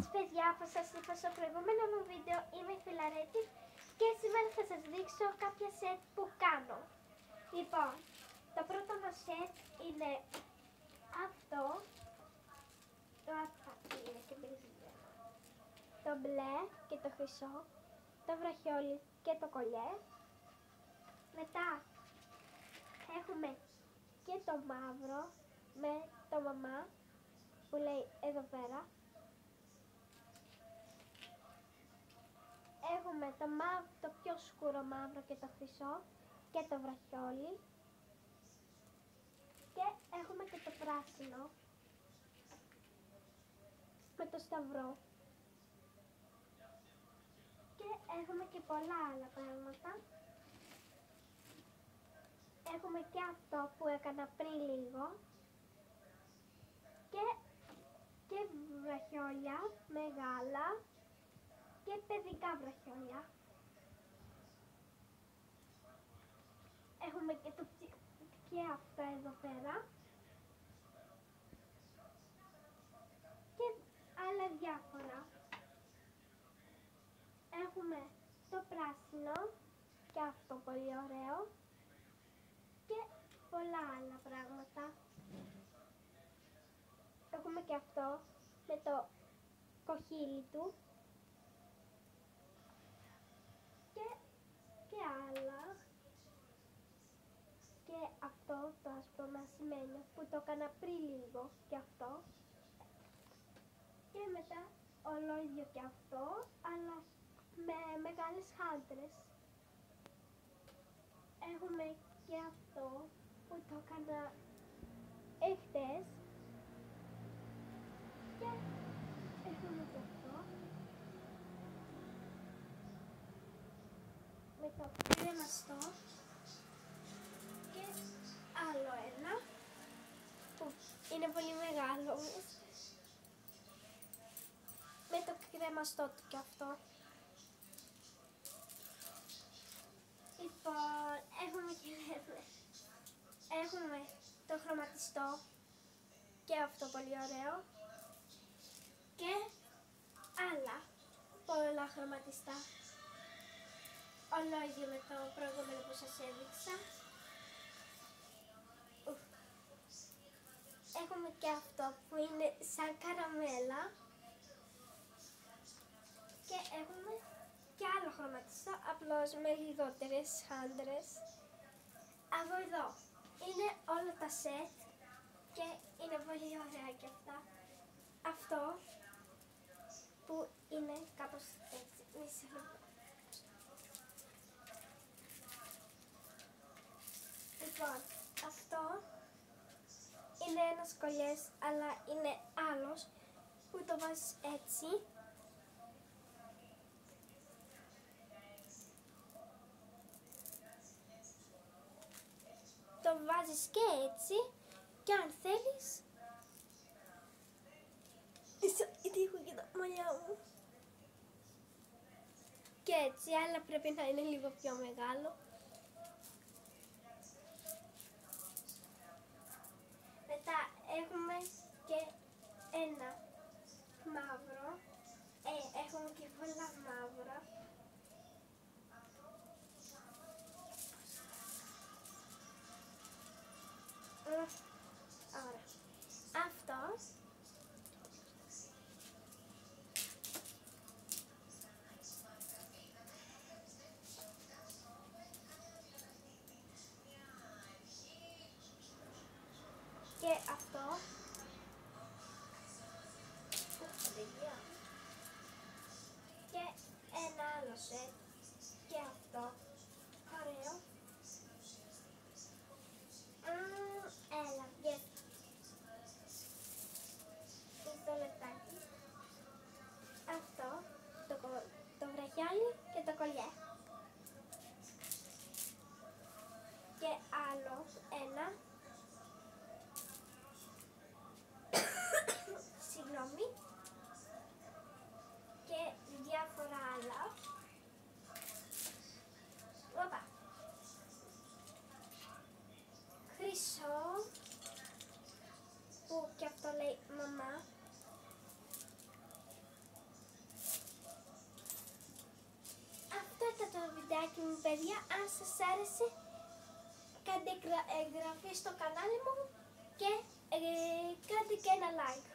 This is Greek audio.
Έτσι παιδιά, όπως σας είπα στο προηγούμενο μου βίντεο, είμαι η Φιλαρέτη και σήμερα θα σας δείξω κάποια σετ που κάνω. Λοιπόν, το πρώτο μας σετ είναι αυτό. Είναι και το μπλε και το χρυσό, το βραχιόλι και το κολλιέ. Μετά έχουμε και το μαύρο με το μαμά που λέει εδώ πέρα. Έχουμε το πιο σκούρο μαύρο και το χρυσό και το βραχιόλι. Και έχουμε και το πράσινο με το σταυρό. Και έχουμε και πολλά άλλα πράγματα. Έχουμε και αυτό που έκανα πριν λίγο. Και βραχιόλια μεγάλα και παιδικά βραχιόλια. Έχουμε και αυτά εδώ πέρα. Και άλλα διάφορα. Έχουμε το πράσινο και αυτό πολύ ωραίο. Και πολλά άλλα πράγματα. Έχουμε και αυτό με το κοχύλι του. Και άλλα. Και αυτό το άσπρο μασημένιο που το έκανα πριν λίγο και αυτό. Και μετά ολόιδιο και αυτό, αλλά με μεγάλες χάντρες. Έχουμε και αυτό που το έκανα εχθές. Και έχουμε και αυτό με το κρεμαστό. Και άλλο ένα που είναι πολύ μεγάλο με το κρεμαστό του και αυτό. Λοιπόν, έχουμε το χρωματιστό και αυτό πολύ ωραίο και άλλα πολλά χρωματιστά, ολόιδιο με το προηγούμενο που σας έδειξα. Έχουμε και αυτό που είναι σαν καραμέλα και έχουμε και άλλο χρωματιστό, απλώς με λιγότερες χάντρες. Από εδώ είναι όλα τα σετ και είναι πολύ ωραία και αυτά. Αυτό που είναι κάπως έτσι, λοιπόν, αυτό είναι ένας κολλιές, αλλά είναι άλλος που το βάζεις έτσι. Το βάζεις και έτσι και αν θέλεις, γιατί έχω και τα μαλλιά μου. Και έτσι, αλλά πρέπει να είναι λίγο πιο μεγάλο. Μετά έχουμε και ένα μαύρο. Έχουμε και πολλά μαύρα. Ωραία. Αυτό. Και αυτό. Και ένα άλλο σετ. Και αυτό. Ωραίο. Έλα, βγες. Το λεπτάκι. Αυτό. Το βραχιόλι και το κολλιέ. Και άλλο ένα. Συγγνώμη. Και διάφορα άλλα. παιδιά, αν σας άρεσε, κάντε εγγραφή στο κανάλι μου και κάντε και ένα like.